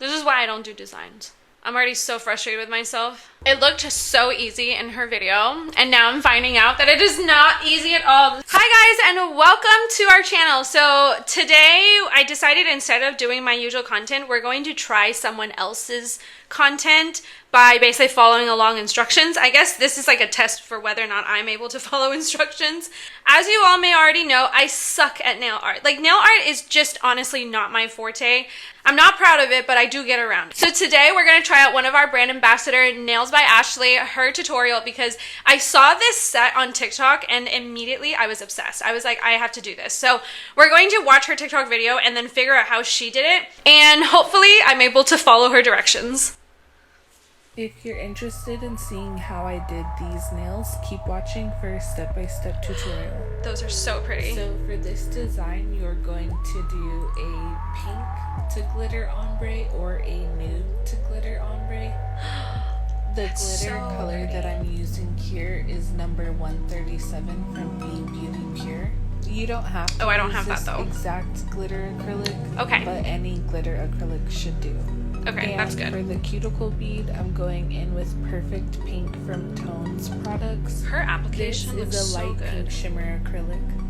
This is why I don't do designs. I'm already so frustrated with myself. It looked so easy in her video, and now I'm finding out that it is not easy at all. Hi guys, and welcome to our channel. So today I decided instead of doing my usual content, we're going to try someone else's content by basically following along instructions. I guess this is like a test for whether or not I'm able to follow instructions. As you all may already know, I suck at nail art. Like, nail art is just honestly not my forte. I'm not proud of it, but I do get around. So today we're going to try out one of our brand ambassador, Nails by Ashley, her tutorial, because I saw this set on TikTok and immediately I was obsessed. I was like, I have to do this. So we're going to watch her TikTok video and then figure out how she did it. And hopefully I'm able to follow her directions. If you're interested in seeing how I did these nails, keep watching for a step-by-step tutorial. Those are so pretty. So for this design, you're going to do a pink to glitter ombre or a nude to glitter ombre. The glitter color that I'm using here is number 137 from Be Beauty Pure. You don't have to I don't have that though. Exact glitter acrylic, okay, but any glitter acrylic should do. Okay, and that's good. For the cuticle bead, I'm going in with Perfect Pink from Tones products. Her application looks so good. This is a light pink shimmer acrylic.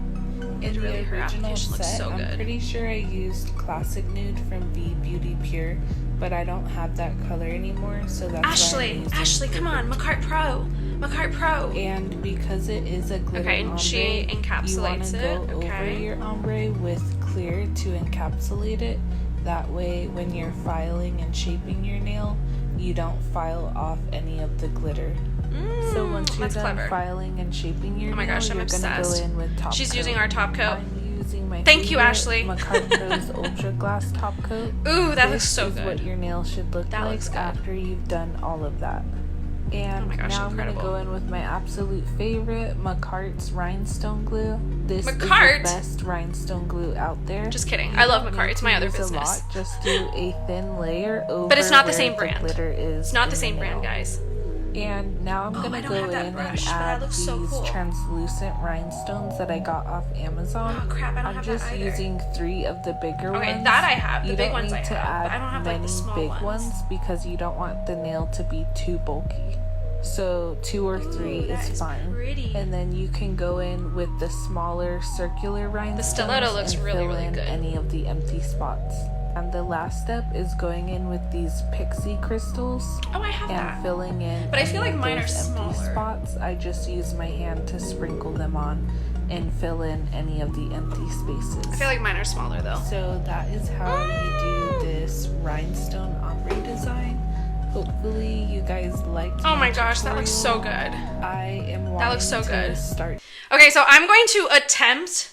In the original set, I'm pretty sure I used Classic Nude from Be Beauty Pure, but I don't have that color anymore, so that's why I'm using Ashley, come on, Macart Pro. Macart Pro. And because it is a glitter and ombre, she encapsulates you want to go over your ombre with clear to encapsulate it. That way, when you're filing and shaping your nail, you don't file off any of the glitter. So once you're done filing and shaping your nail, I'm you're obsessed. Gonna go in with top She's coat. using our top coat. I'm using my Thank you, Ashley. Macart Pro's Ultra Glass top coat. Ooh, that looks so good. This is what your nail should look like after you've done all of that. And now I'm going to go in with my absolute favorite, Macart's Rhinestone Glue. This is the best rhinestone glue out there. Just kidding. I love Macart. It's my other business. Just do a thin layer over but it's not the same brand. Glitter is. It's not the same brand, guys. And now I'm going to go in and add these translucent rhinestones that I got off Amazon. Oh crap, I don't have that either. I'm just using 3 of the bigger ones. Okay, that I have. The big ones I have. You don't need to add but I don't have like the small big ones because you don't want the nail to be too bulky. So 2 or 3 is fine. Pretty. And then you can go in with the smaller circular rhinestones. The stiletto looks and really, fill really in good. Any of the empty spots. And the last step is going in with these pixie crystals. Oh, I have that. And filling in. But I feel like mine are smaller. Empty spots. I just use my hand to sprinkle them on and fill in any of the empty spaces. I feel like mine are smaller though. So that is how you do this rhinestone ombre design. Hopefully you guys liked Oh my gosh, that looks so good. I am wanting to start. Okay, so I'm going to attempt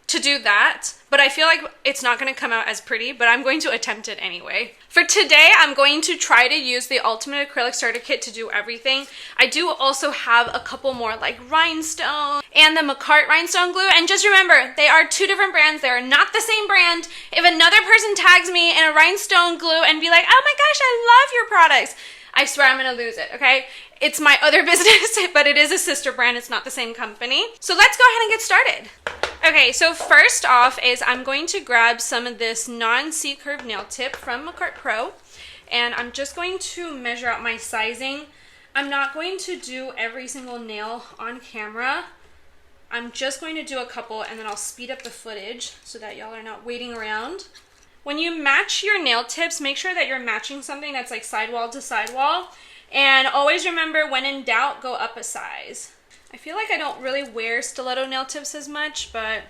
to do that, but I feel like it's not going to come out as pretty, but I'm going to attempt it anyway. For today, I'm going to try to use the Ultimate Acrylic Starter Kit to do everything. I do also have a couple more like rhinestone and the Macart rhinestone glue, and just remember, they are 2 different brands. They are not the same brand. If another person tags me in a rhinestone glue and be like, oh my gosh, I love your products, I swear I'm going to lose it, okay? It's my other business, but it is a sister brand. It's not the same company. So let's go ahead and get started. Okay, so first off is I'm going to grab some of this non-C-curve nail tip from Macart Pro, and I'm just going to measure out my sizing. I'm not going to do every single nail on camera. I'm just going to do a couple, and then I'll speed up the footage so that y'all are not waiting around. When you match your nail tips, make sure that you're matching something that's like sidewall to sidewall. And always remember, when in doubt, go up a size. I feel like I don't really wear stiletto nail tips as much, but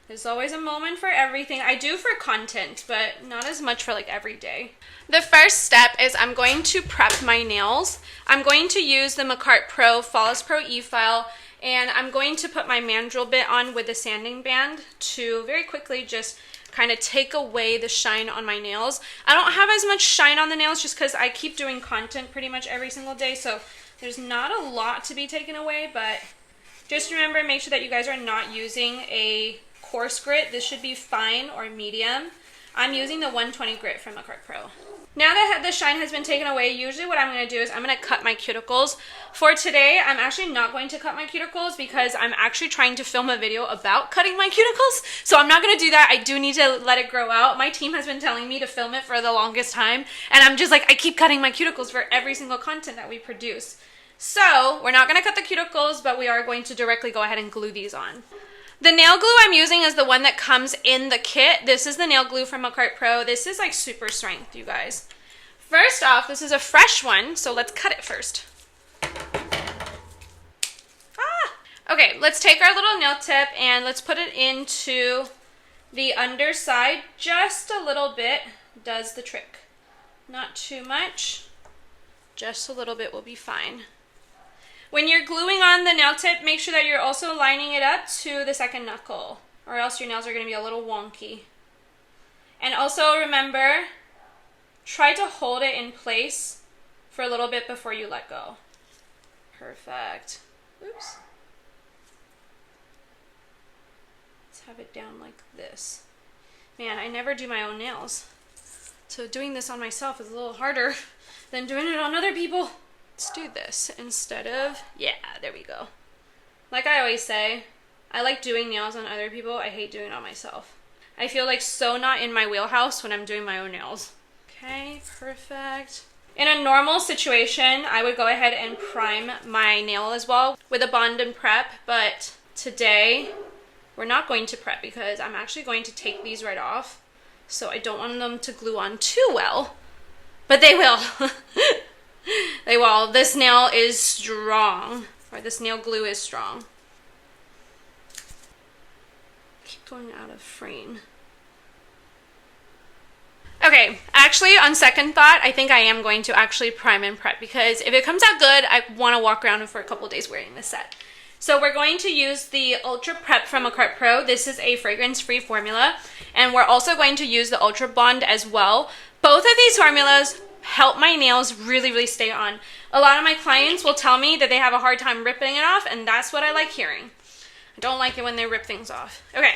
there's always a moment for everything. I do for content, but not as much for like every day. The first step is I'm going to prep my nails. I'm going to use the Macart Pro Flawless Pro E-File, and I'm going to put my mandrel bit on with a sanding band to very quickly just kind of take away the shine on my nails. I don't have as much shine on the nails just because I keep doing content pretty much every single day, so there's not a lot to be taken away, but just remember, make sure that you guys are not using a coarse grit. This should be fine or medium. I'm using the 120 grit from Acrylic Pro. Now that the shine has been taken away, usually what I'm going to do is I'm going to cut my cuticles. For today, I'm actually not going to cut my cuticles because I'm actually trying to film a video about cutting my cuticles. So I'm not going to do that. I do need to let it grow out. My team has been telling me to film it for the longest time. And I'm just like, I keep cutting my cuticles for every single content that we produce. So we're not going to cut the cuticles, but we are going to directly go ahead and glue these on. The nail glue I'm using is the one that comes in the kit. This is the nail glue from Acrylic Pro. This is like super strength, you guys. First off, this is a fresh one, so let's cut it first. Okay, let's take our little nail tip and let's put it into the underside. Just a little bit does the trick. Not too much. Just a little bit will be fine. When you're gluing on the nail tip, make sure that you're also lining it up to the second knuckle, or else your nails are going to be a little wonky. And also remember, try to hold it in place for a little bit before you let go. Perfect. Oops. Let's have it down like this. Man, I never do my own nails. So doing this on myself is a little harder than doing it on other people. Let's do this instead of, yeah, there we go. Like I always say, I like doing nails on other people. I hate doing it on myself. I feel like so not in my wheelhouse when I'm doing my own nails. Okay, perfect. In a normal situation, I would go ahead and prime my nail as well with a Bond and Prep, but today we're not going to prep because I'm actually going to take these right off. So I don't want them to glue on too well, but they will. They will. This nail is strong, or this nail glue is strong. Keep going out of frame. Okay, actually on second thought, I think I am going to actually prime and prep because if it comes out good, I want to walk around for a couple days wearing this set. So we're going to use the Ultra Prep from Acrylic Pro. This is a fragrance-free formula, and we're also going to use the Ultra Bond as well. Both of these formulas help my nails really, really stay on. A lot of my clients will tell me that they have a hard time ripping it off, and that's what I like hearing. I don't like it when they rip things off. Okay,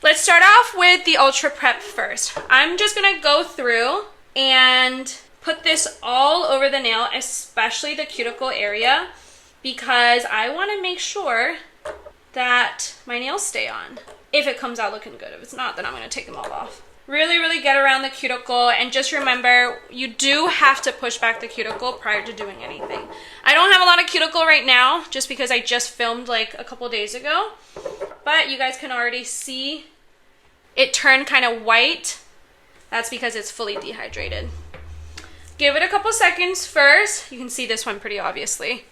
let's start off with the Ultra Prep first. I'm just gonna go through and put this all over the nail, especially the cuticle area, because I wanna make sure that my nails stay on. If it comes out looking good. If it's not, then I'm gonna take them all off. Really, really get around the cuticle, and just remember, you do have to push back the cuticle prior to doing anything. I don't have a lot of cuticle right now, just because I just filmed like a couple days ago, but you guys can already see it turned kind of white. That's because it's fully dehydrated. Give it a couple seconds first. You can see this one pretty obviously.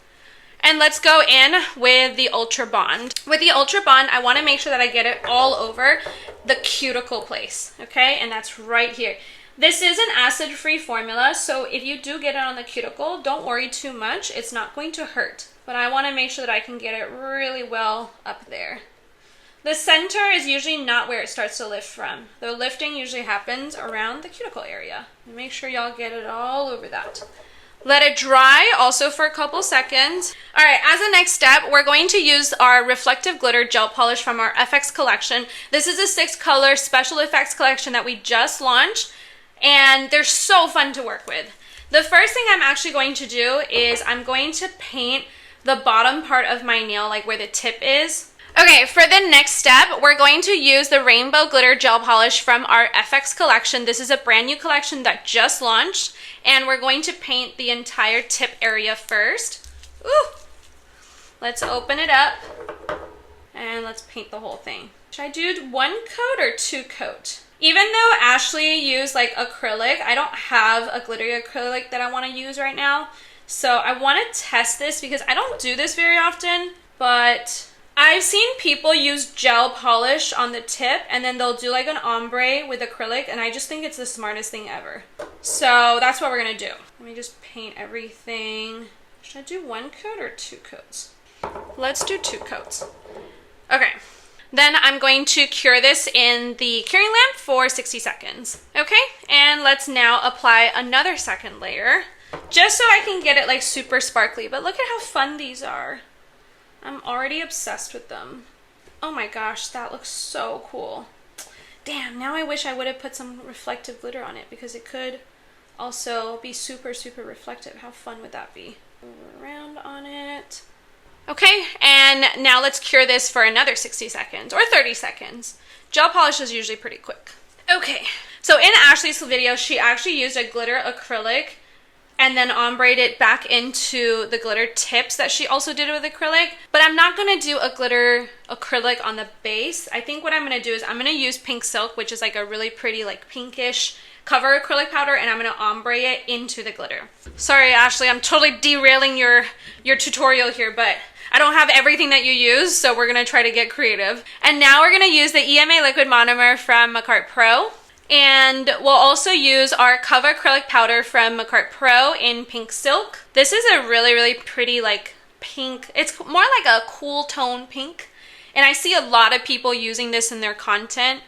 And let's go in with the Ultra Bond. With the Ultra Bond, I want to make sure that I get it all over the cuticle place, okay? And that's right here. This is an acid-free formula, so if you do get it on the cuticle, don't worry too much. It's not going to hurt. But I want to make sure that I can get it really well up there. The center is usually not where it starts to lift from. The lifting usually happens around the cuticle area. Make sure y'all get it all over that. Let it dry also for a couple seconds. All right, as a next step, we're going to use our reflective glitter gel polish from our FX collection. This is a 6-color special effects collection that we just launched, and they're so fun to work with. The first thing I'm actually going to do is I'm going to paint the bottom part of my nail, like where the tip is. Okay, for the next step, we're going to use the Rainbow Glitter Gel Polish from our FX collection. This is a brand new collection that just launched, and we're going to paint the entire tip area first. Ooh! Let's open it up, and let's paint the whole thing. Should I do 1 coat or 2 coat? Even though Ashley used like acrylic, I don't have a glittery acrylic that I want to use right now. So I want to test this because I don't do this very often, but I've seen people use gel polish on the tip and then they'll do like an ombre with acrylic, and I just think it's the smartest thing ever. So that's what we're gonna do. Let me just paint everything. Should I do 1 coat or 2 coats? Let's do 2 coats. Okay, then I'm going to cure this in the curing lamp for 60 seconds. Okay, and let's now apply another second layer, just so I can get it like super sparkly. But look at how fun these are. I'm already obsessed with them. Oh my gosh, that looks so cool. Damn, now I wish I would have put some reflective glitter on it because it could also be super, super reflective. How fun would that be? Move around on it. Okay, and now let's cure this for another 60 seconds or 30 seconds. Gel polish is usually pretty quick. Okay, so in Ashley's video, she actually used a glitter acrylic and then ombreed it back into the glitter tips that she also did with acrylic. But I'm not gonna do a glitter acrylic on the base. I think what I'm gonna do is I'm gonna use Pink Silk, which is like a really pretty like pinkish cover acrylic powder, and I'm gonna ombre it into the glitter. Sorry, Ashley, I'm totally derailing your tutorial here, but I don't have everything that you use, so we're gonna try to get creative. And now we're gonna use the EMA Liquid Monomer from Macart Pro. And we'll also use our Cover Acrylic Powder from Macart Pro in Pink Silk. This is a really, really pretty like pink. It's more like a cool tone pink. And I see a lot of people using this in their content.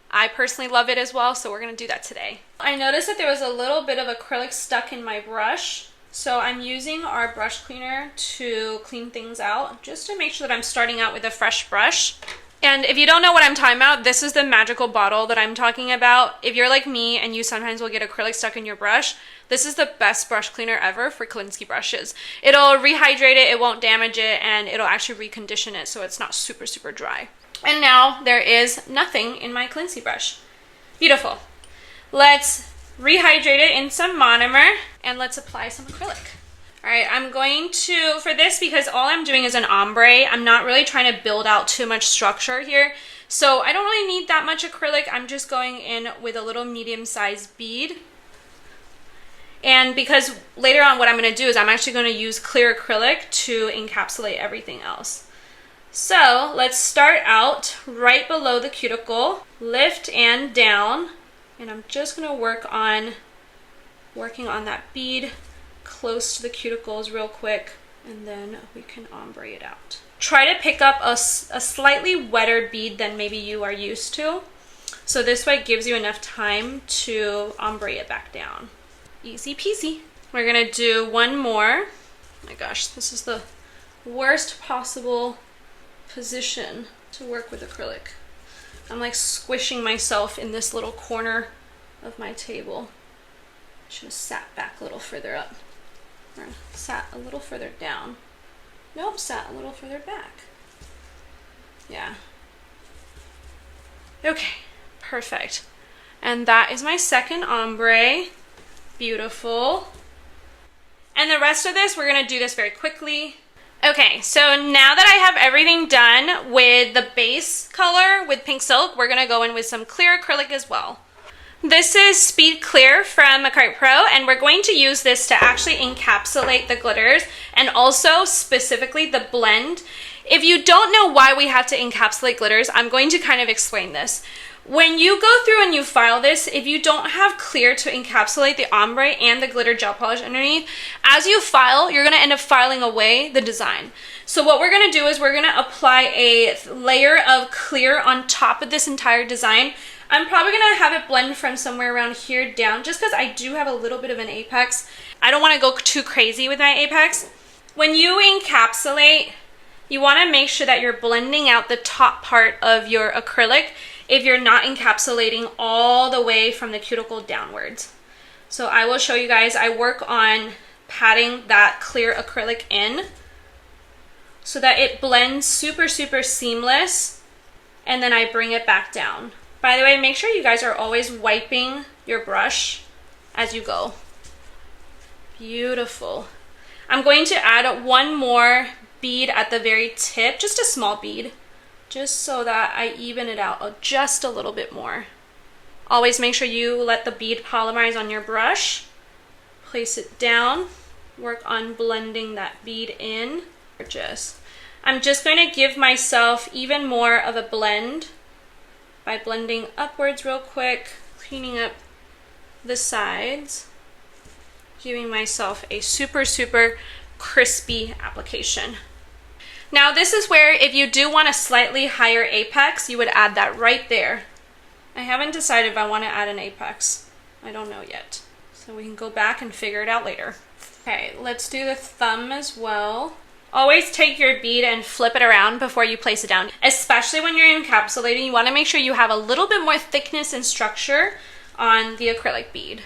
I personally love it as well, so we're gonna do that today. I noticed that there was a little bit of acrylic stuck in my brush. So I'm using our brush cleaner to clean things out, just to make sure that I'm starting out with a fresh brush. And if you don't know what I'm talking about, this is the magical bottle that I'm talking about. If you're like me and you sometimes will get acrylic stuck in your brush, this is the best brush cleaner ever for Kolinsky brushes. It'll rehydrate it, it won't damage it, and it'll actually recondition it so it's not super, super dry. And now there is nothing in my Kolinsky brush. Beautiful. Let's rehydrate it in some monomer and let's apply some acrylic. All right, I'm going to, for this, because all I'm doing is an ombre, I'm not really trying to build out too much structure here. So I don't really need that much acrylic. I'm just going in with a little medium-sized bead. And because later on what I'm gonna do is I'm actually gonna use clear acrylic to encapsulate everything else. So let's start out right below the cuticle, lift and down. And I'm just gonna working on that bead close to the cuticles real quick, and then we can ombre it out. Try to pick up a slightly wetter bead than maybe you are used to. So this way it gives you enough time to ombre it back down. Easy peasy. We're gonna do one more. Oh my gosh, this is the worst possible position to work with acrylic. I'm like squishing myself in this little corner of my table. Should have sat back a little further up. Or sat a little further down. Nope, sat a little further back. Yeah. Okay, perfect. And that is my second ombre. Beautiful. And the rest of this, we're gonna do this very quickly. Okay, so now that I have everything done with the base color with Pink Silk, we're gonna go in with some clear acrylic as well. This is Speed Clear from Macart Pro, and we're going to use this to actually encapsulate the glitters and also specifically the blend. If you don't know why we have to encapsulate glitters, I'm going to kind of explain this. When you go through and you file this, if you don't have clear to encapsulate the ombre and the glitter gel polish underneath, as you file, you're going to end up filing away the design. So what we're going to do is we're going to apply a layer of clear on top of this entire design. I'm probably going to have it blend from somewhere around here down, just because I do have a little bit of an apex. I don't want to go too crazy with my apex. When you encapsulate, you want to make sure that you're blending out the top part of your acrylic if you're not encapsulating all the way from the cuticle downwards. So I will show you guys, I work on patting that clear acrylic in so that it blends super, super seamless, and then I bring it back down. By the way, make sure you guys are always wiping your brush as you go. Beautiful. I'm going to add one more bead at the very tip, just a small bead, just so that I even it out just a little bit more. Always make sure you let the bead polymerize on your brush. Place it down, work on blending that bead in. I'm just going to give myself even more of a blend by blending upwards real quick, cleaning up the sides, giving myself a super, super crispy application. Now this is where if you do want a slightly higher apex, you would add that right there. I haven't decided if I want to add an apex. I don't know yet. So we can go back and figure it out later. Okay, let's do the thumb as well. Always take your bead and flip it around before you place it down. Especially when you're encapsulating, you want to make sure you have a little bit more thickness and structure on the acrylic bead.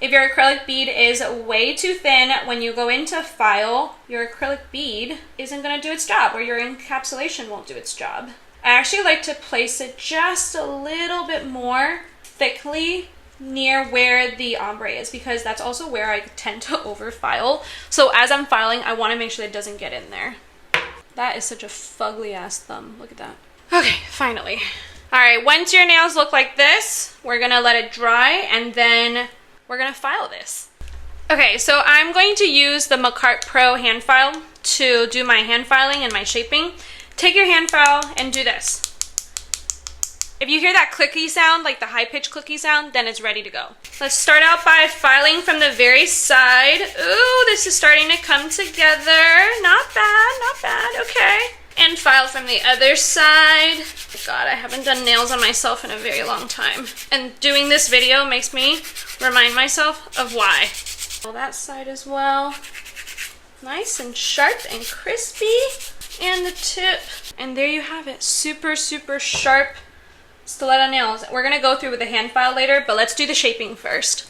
If your acrylic bead is way too thin, when you go into file, your acrylic bead isn't going to do its job, or your encapsulation won't do its job. I actually like to place it just a little bit more thickly near where the ombre is, because that's also where I tend to over file. So as I'm filing, I want to make sure that it doesn't get in there. That is such a fugly ass thumb. Look at that. Okay, finally. All right, once your nails look like this, we're gonna let it dry, and then we're gonna file this. Okay, so I'm going to use the Macart Pro hand file to do my hand filing and my shaping. Take your hand file and do this. If you hear that clicky sound, like the high-pitched clicky sound, then it's ready to go. Let's start out by filing from the very side. Ooh, this is starting to come together. Not bad, not bad, okay. And file from the other side. God, I haven't done nails on myself in a very long time. And doing this video makes me remind myself of why. Well, that side as well. Nice and sharp and crispy. And the tip. And there you have it. Super, super sharp stiletto nails. We're going to go through with the hand file later, but let's do the shaping first.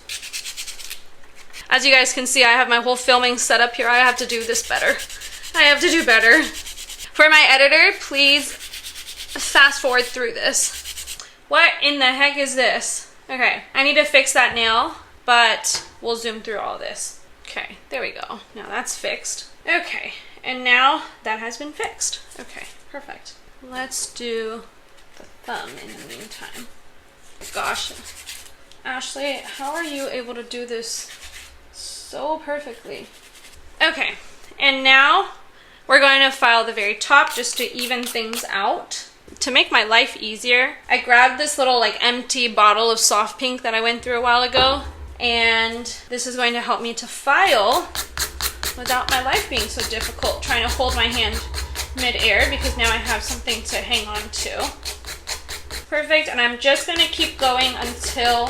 As you guys can see, I have my whole filming set up here. I have to do this better. I have to do better. For my editor, please fast forward through this. What in the heck is this? Okay, I need to fix that nail, but we'll zoom through all this. Okay, there we go. Now that's fixed. Okay, and now that has been fixed. Okay, perfect. Let's do the thumb in the meantime. Gosh, Ashley, how are you able to do this so perfectly? Okay, and now we're going to file the very top just to even things out. To make my life easier, I grabbed this little like empty bottle of soft pink that I went through a while ago, and this is going to help me to file without my life being so difficult trying to hold my hand mid-air, because now I have something to hang on to. Perfect, and I'm just going to keep going until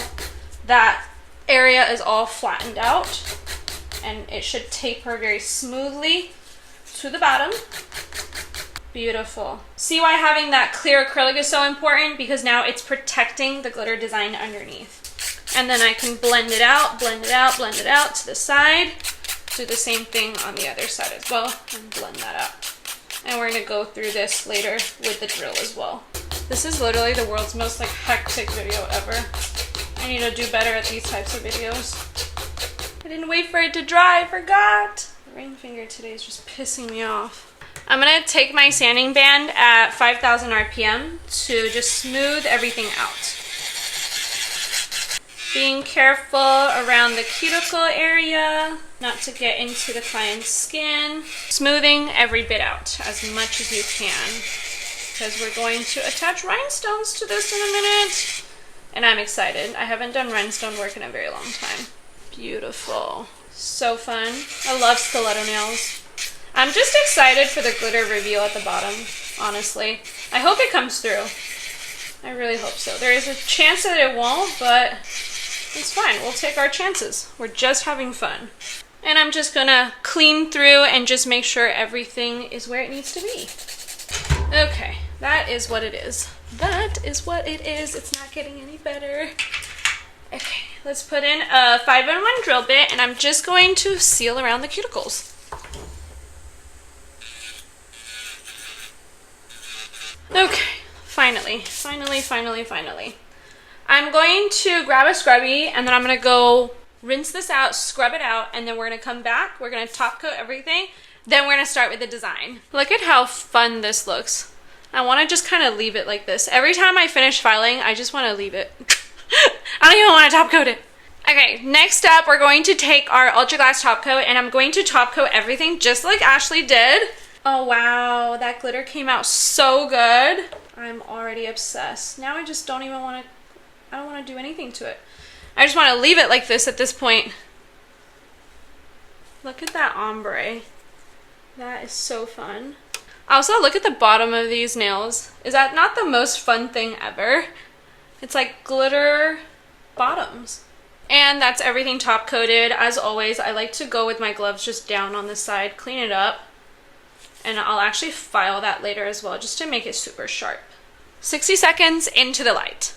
that area is all flattened out, and it should taper very smoothly to the bottom. Beautiful. See why having that clear acrylic is so important? Because now it's protecting the glitter design underneath. And then I can blend it out, blend it out, blend it out to the side. Do the same thing on the other side as well, and blend that out. And we're going to go through this later with the drill as well. This is literally the world's most like hectic video ever. I need to do better at these types of videos. I didn't wait for it to dry, I forgot. The ring finger today is just pissing me off. I'm going to take my sanding band at 5,000 RPM to just smooth everything out. Being careful around the cuticle area, not to get into the client's skin. Smoothing every bit out as much as you can, because we're going to attach rhinestones to this in a minute. And I'm excited. I haven't done rhinestone work in a very long time. Beautiful. So fun. I love stiletto nails. I'm just excited for the glitter reveal at the bottom, honestly. I hope it comes through. I really hope so. There is a chance that it won't, but it's fine. We'll take our chances. We're just having fun. And I'm just gonna clean through and just make sure everything is where it needs to be. Okay, that is what it is. That is what it is. It's not getting any better. Okay, let's put in a 5-in-1 drill bit, and I'm just going to seal around the cuticles. Okay, finally. I'm going to grab a scrubby, and then I'm going to go rinse this out, scrub it out, and then we're going to come back. We're going to top coat everything. Then we're going to start with the design. Look at how fun this looks. I want to just kind of leave it like this. Every time I finish filing, I just want to leave it. I don't even want to top coat it. Okay, next up, we're going to take our Ultra Glass top coat, and I'm going to top coat everything just like Ashley did. Oh wow, that glitter came out so good. I'm already obsessed. Now I just don't even want to, I don't want to do anything to it. I just want to leave it like this at this point. Look at that ombre. That is so fun. Also, look at the bottom of these nails. Is that not the most fun thing ever? It's like glitter bottoms. And that's everything top coated. As always, I like to go with my gloves just down on the side, clean it up. And I'll actually file that later as well, just to make it super sharp. 60 seconds into the light.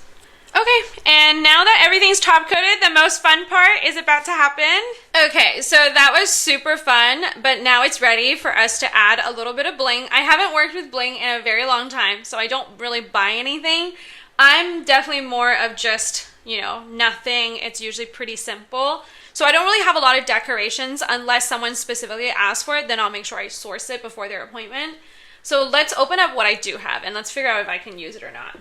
Okay, and now that everything's top coated, the most fun part is about to happen. Okay, so that was super fun, but now it's ready for us to add a little bit of bling. I haven't worked with bling in a very long time, so I don't really buy anything. I'm definitely more of just, you know, nothing. It's usually pretty simple. So I don't really have a lot of decorations unless someone specifically asks for it, then I'll make sure I source it before their appointment. So let's open up what I do have and let's figure out if I can use it or not.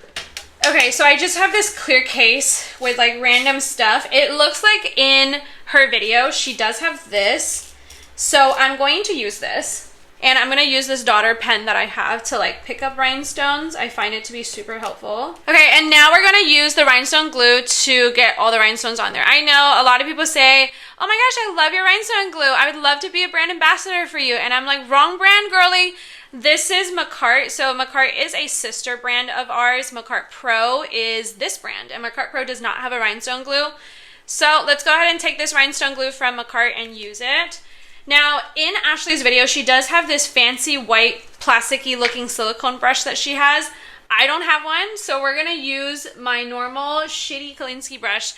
Okay, so I just have this clear case with like random stuff. It looks like in her video, she does have this. So I'm going to use this. And I'm going to use this daughter pen that I have to like pick up rhinestones. I find it to be super helpful. Okay, and now we're going to use the rhinestone glue to get all the rhinestones on there. I know a lot of people say, oh my gosh, I love your rhinestone glue. I would love to be a brand ambassador for you. And I'm like, wrong brand, girly. This is Macart. So Macart is a sister brand of ours. Macart Pro is this brand. And Macart Pro does not have a rhinestone glue. So let's go ahead and take this rhinestone glue from Macart and use it. Now, in Ashley's video, she does have this fancy white plasticky looking silicone brush that she has. I don't have one, so we're going to use my normal shitty Kolinsky brush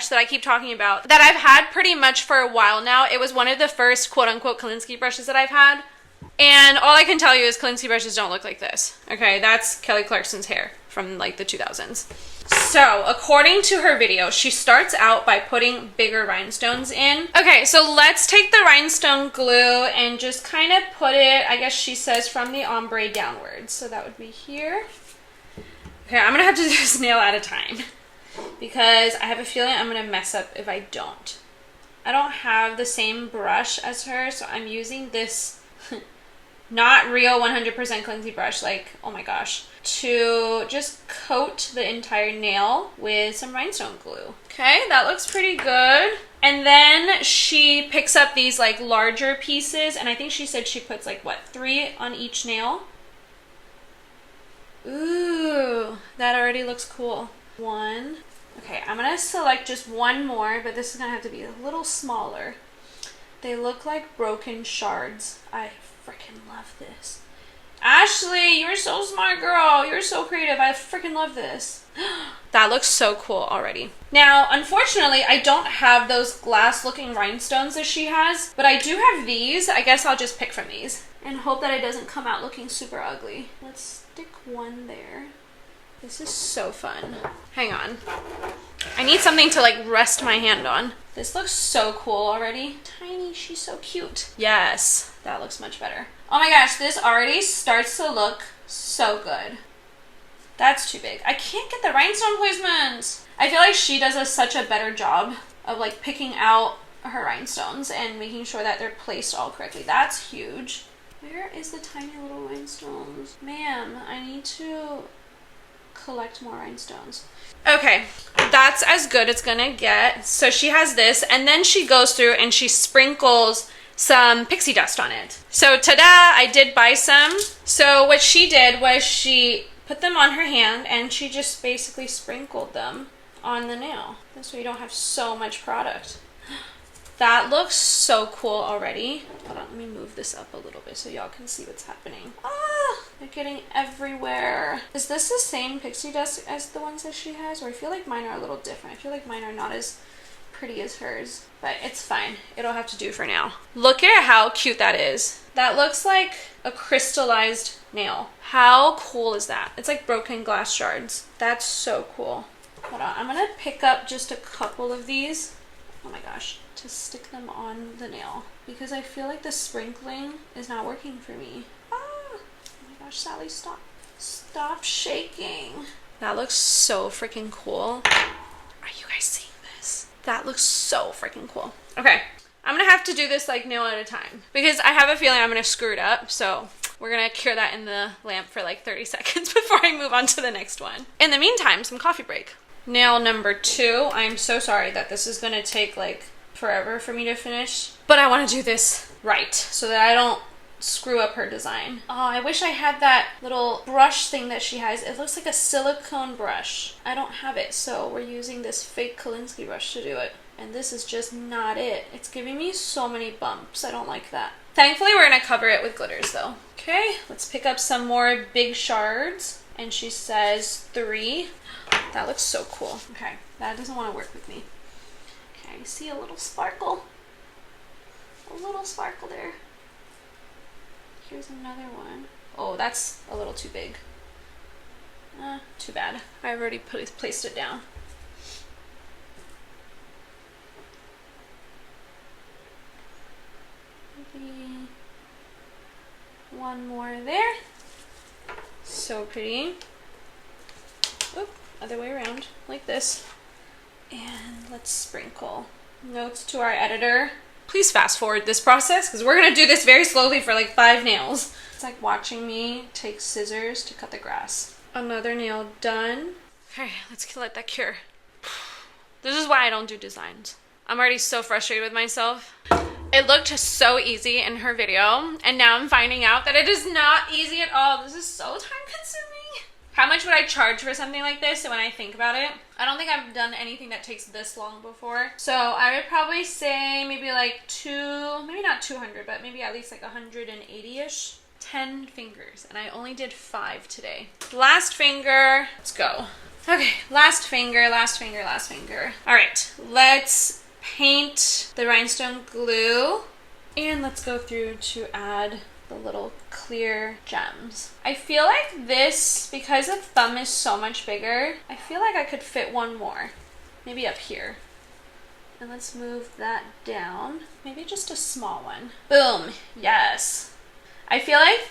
that I keep talking about, that I've had pretty much for a while now. It was one of the first quote-unquote Kolinsky brushes that I've had. And all I can tell you is Kolinsky brushes don't look like this. Okay, that's Kelly Clarkson's hair from like the 2000s. So, according to her video, she starts out by putting bigger rhinestones in. Okay, so let's take the rhinestone glue and just kind of put it, I guess she says, from the ombre downwards. So that would be here. Okay, I'm gonna have to do this nail at a time because I have a feeling I'm gonna mess up if I don't. I don't have the same brush as her, so I'm using this not real 100% Kolinsky brush, like, oh my gosh, to just coat the entire nail with some rhinestone glue. Okay, that looks pretty good. And then she picks up these like larger pieces, and I think she said she puts like, what, 3 on each nail? Ooh, that already looks cool. 1. Okay, I'm gonna select just one more, but this is gonna have to be a little smaller. They look like broken shards. I freaking love this. Ashley, you're so smart, girl. You're so creative. I freaking love this. That looks so cool already. Now, unfortunately, I don't have those glass-looking rhinestones that she has, but I do have these. I guess I'll just pick from these and hope that it doesn't come out looking super ugly. Let's stick one there. This is so fun. Hang on. I need something to like rest my hand on. This looks so cool already. Tiny, she's so cute. Yes, that looks much better. Oh my gosh, this already starts to look so good. That's too big. I can't get the rhinestone placement. I feel like she does such a better job of like picking out her rhinestones and making sure that they're placed all correctly. That's huge. Where is the tiny little rhinestones? Ma'am, I need to collect more rhinestones. Okay, that's as good it's gonna get. So she has this, and then she goes through and she sprinkles some pixie dust on it. So ta-da, I did buy some. So what she did was she put them on her hand and she just basically sprinkled them on the nail. This way you don't have so much product. That looks so cool already. Hold on, let me move this up a little bit so y'all can see what's happening. Ah, they're getting everywhere. Is this the same pixie dust as the ones that she has? Or I feel like mine are a little different. I feel like mine are not as pretty as hers, but it's fine. It'll have to do for now. Look at how cute that is. That looks like a crystallized nail. How cool is that? It's like broken glass shards. That's so cool. Hold on, I'm gonna pick up just a couple of these. Oh my gosh, to stick them on the nail because I feel like the sprinkling is not working for me. Ah, oh my gosh, Sally, stop shaking. That looks so freaking cool. Are you guys seeing this? That looks so freaking cool. Okay, I'm gonna have to do this like nail at a time because I have a feeling I'm gonna screw it up, so we're gonna cure that in the lamp for like 30 seconds before I move on to the next one. In the meantime, some coffee break. Nail number 2. I'm so sorry that this is gonna take like forever for me to finish, but I want to do this right so that I don't screw up her design. Oh, I wish I had that little brush thing that she has. It looks like a silicone brush. I don't have it, so we're using this fake Kolinsky brush to do it. And this is just not it. It's giving me so many bumps. I don't like that. Thankfully, we're gonna cover it with glitters though. Okay, let's pick up some more big shards. And she says 3. That looks so cool. Okay, that doesn't want to work with me. Okay, I see a little sparkle. A little sparkle there. Here's another one. Oh, that's a little too big. Too bad. I've already placed it down. Maybe one more there. So pretty. Oop, other way around, like this. And let's sprinkle. Notes to our editor. Please fast forward this process because we're gonna do this very slowly for like 5 nails. It's like watching me take scissors to cut the grass. Another nail done. Okay, let's let that cure. This is why I don't do designs. I'm already so frustrated with myself. It looked so easy in her video, and now I'm finding out that it is not easy at all. This is so time consuming. How much would I charge for something like this? And when I think about it, I don't think I've done anything that takes this long before. So I would probably say maybe like maybe not 200, but maybe at least like 180-ish. 10 fingers, and I only did 5 today. Last finger, let's go. Okay, last finger, last finger, last finger. All right, let's paint the rhinestone glue, and let's go through to add the little clear gems. I feel like this, because the thumb is so much bigger, I feel like I could fit one more, maybe up here. And let's move that down, maybe just a small one. Boom, yes. I feel like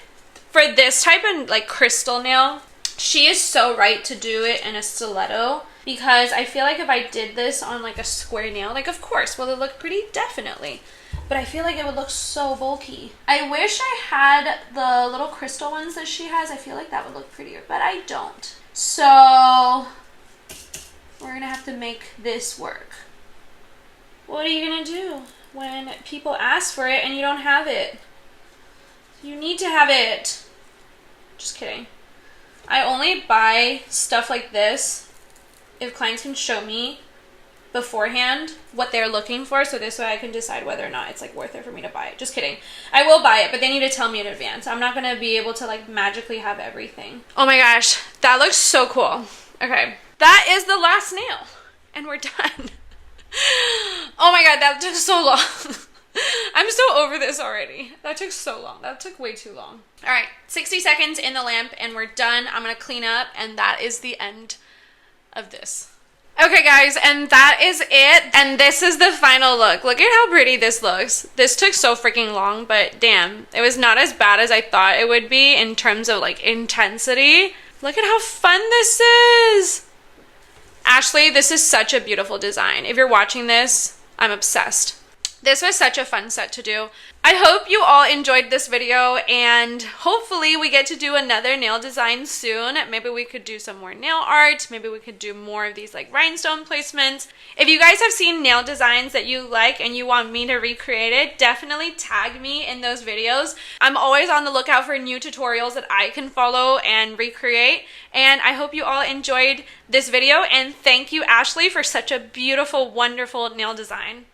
for this type of like crystal nail, she is so right to do it in a stiletto, because I feel like if I did this on like a square nail, like of course, will it look pretty? Definitely. But I feel like it would look so bulky. I wish I had the little crystal ones that she has. I feel like that would look prettier, but I don't. So we're gonna have to make this work. What are you gonna do when people ask for it and you don't have it? You need to have it. Just kidding. I only buy stuff like this if clients can show me beforehand what they're looking for, so this way I can decide whether or not it's like worth it for me to buy it. Just kidding. I will buy it, but they need to tell me in advance. I'm not gonna be able to like magically have everything. Oh my gosh, that looks so cool. Okay, that is the last nail, and we're done. Oh my god, that took so long. I'm so over this already. That took so long. That took way too long. All right, 60 seconds in the lamp and we're done. I'm gonna clean up, and that is the end of this. Okay guys, and that is it. And this is the final look. Look at how pretty this looks. This took so freaking long, but damn, it was not as bad as I thought it would be in terms of like intensity. Look at how fun this is. Ashley, this is such a beautiful design. If you're watching this, I'm obsessed. This was such a fun set to do. I hope you all enjoyed this video, and hopefully we get to do another nail design soon. Maybe we could do some more nail art. Maybe we could do more of these like rhinestone placements. If you guys have seen nail designs that you like and you want me to recreate it, definitely tag me in those videos. I'm always on the lookout for new tutorials that I can follow and recreate. And I hope you all enjoyed this video, and thank you, Ashley, for such a beautiful, wonderful nail design.